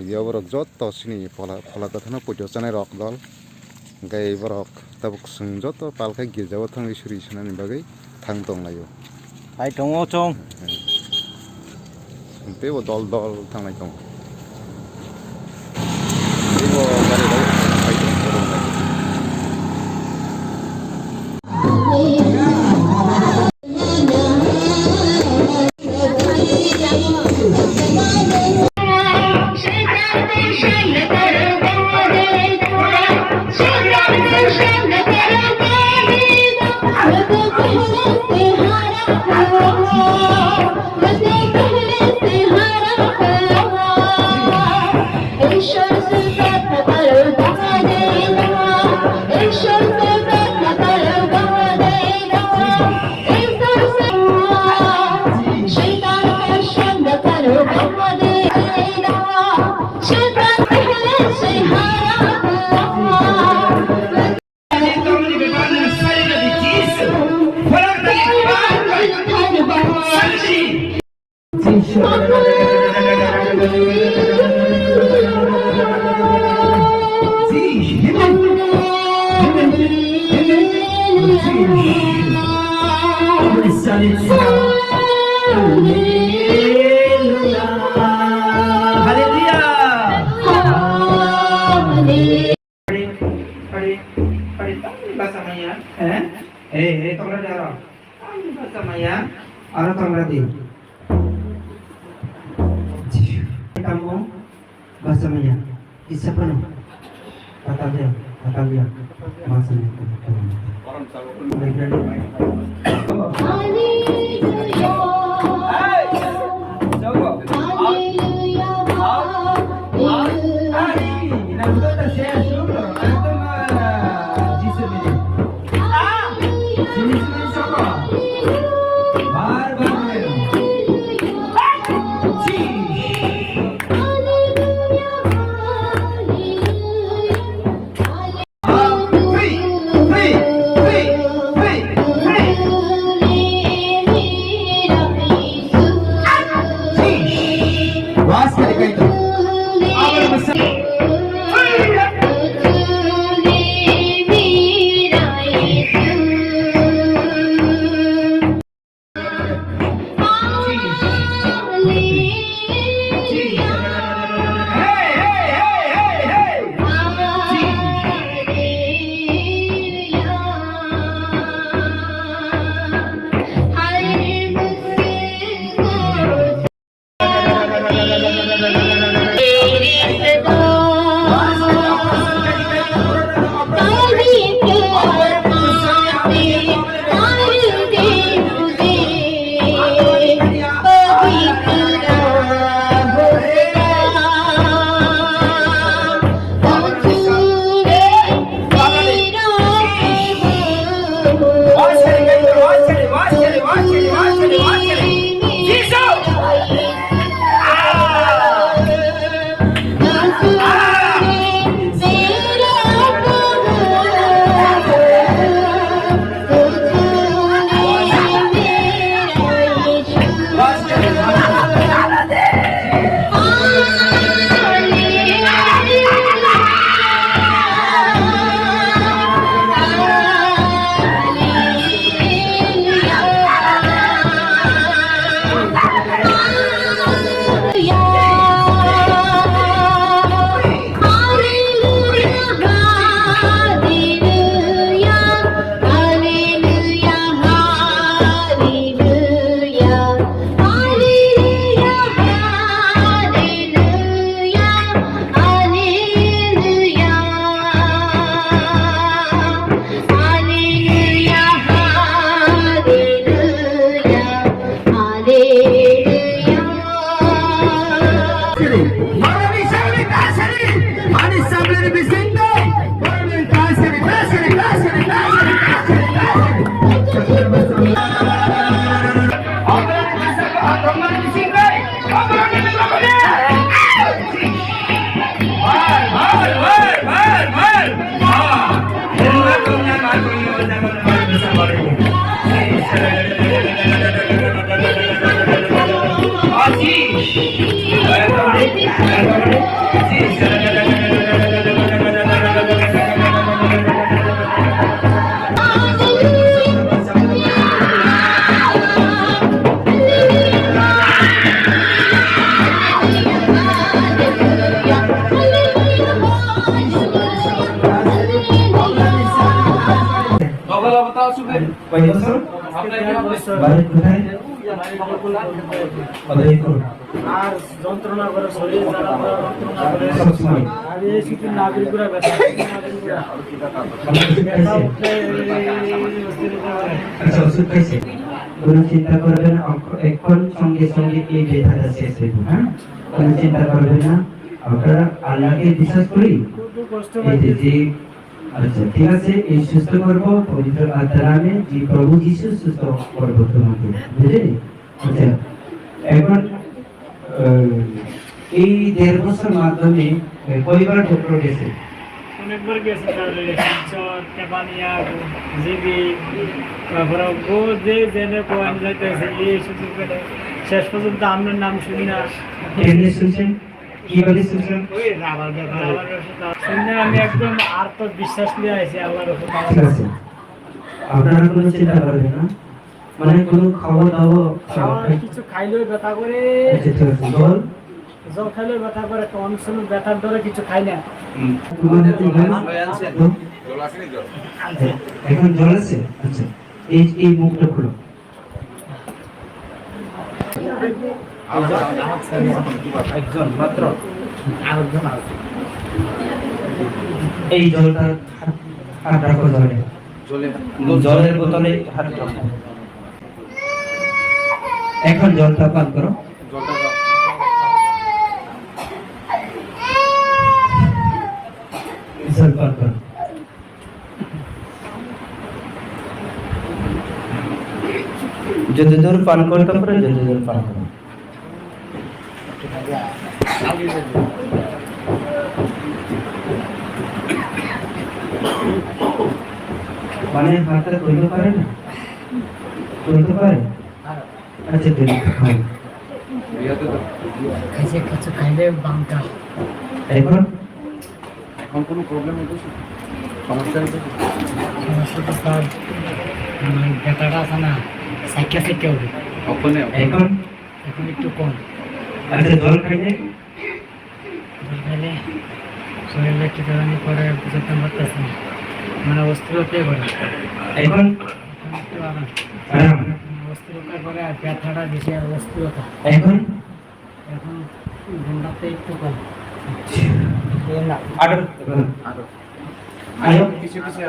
Yo borok joto sini pola kathana pujo chanai rok dol gai borok tabuk sung joto palka girjao thangli suri sanani bagai thang tonglayo ai tongo chong tebo dol thanglai tong tebo gari dol pai tong bahasa Maya, tongkra daro. Bahasa Maya, ara tongkra di. Kamu bahasa Maya, isa penuh. Kata dia, bahasa Maya. কয় বছর? বাড়ি কোথায়? উদয়পুর। আর যন্ত্রণা করে শরীর জ্বালা করে, যন্ত্রণা করে সবসময় আর এই শুধু নাগরিকরা ব্যথা নাগরিকরা ওষুধ ব্যথা খাইছে? উঠলে অস্থিরতা করে। আচ্ছা ওষুধ খাইছে? কোনো চিন্তা করবেন না, এখন সঙ্গে সঙ্গে এই ব্যথাটা শেষ হইব। হ্যাঁ, কোনো চিন্তা করবেন না। আপনারা আল্লাহকে বিশ্বাস করি। খুব কষ্ট এই যে পাইতেছি। আচ্ছা ঠিক আছে, এই সুস্থ করবো পবিত্র আত্মার নামে, যে প্রভু যিশু সুস্থ করবো তোমাকে, বুঝলি? আচ্ছা এখন এই 1.5 বছর মাধ্যমে কয়বার ডক্টর গেছে? অনেকবার গেছে তাহলে জ্বর, তেপানিয়া, জিবি, তারপরে গো যে জেনে কোয়ান যাইতেছে এই শুধু করে শেষ পর্যন্ত আপনার নাম শুনি না। কেমনে শুনছেন? কিভাবে শুনছেন? ওই রাবার ব্যথা, রাবার ব্যথা শুনে আমি একদম আর তো বিশ্বাস নিয়ে আসি আল্লাহর উপর। ঠিক আছে, আপনারা কোনো চিন্তা করবেন না, মানে কোনো খাওয়া দাওয়া কিছু খাইলেও ব্যথা করে, আচ্ছা ঠিক আছে, জল জল খাইলেও ব্যথা করে, তো অনেক সময় ব্যথার ধরে কিছু খাই না। তোমার হাতে জল? এখন জল আছে? আচ্ছা এই মুখটা খুলো। একজন মাত্র আরেকজন আছে। এই জলটা হাত রাখো জলে, জলের বোতলে হাত রাখো। এখন জলটা পান করো। জল পান করো। যতদূর পান করতে পারো যতদূর পান করো। মানে হাতটা তুলতে পারে না? তুলতে পারে? আচ্ছা তুলি খাও। খাইছে কিছু খাইলে বাঙ্কা। এখন কোনো প্রবলেম হইতেছে? সমস্যা হইতেছে? সমস্যা তো স্যার আমার ব্যথাটা আছে না, সাইকেল থেকে উঠে এখন এখন একটু কম। আচ্ছা জল খাইলে জল খাইলে শরীরে একটু টানি করে বুঝতে পারতেছি না, মানে অস্থিরতা করে। এখন এখন একটু আরাম, আরাম। অস্থিরতা করে আর ব্যথাটা বেশি আর অস্থিরতা। এখন এখন ঘন্টাতে একটু কম। আরো আরো কিছু কিছু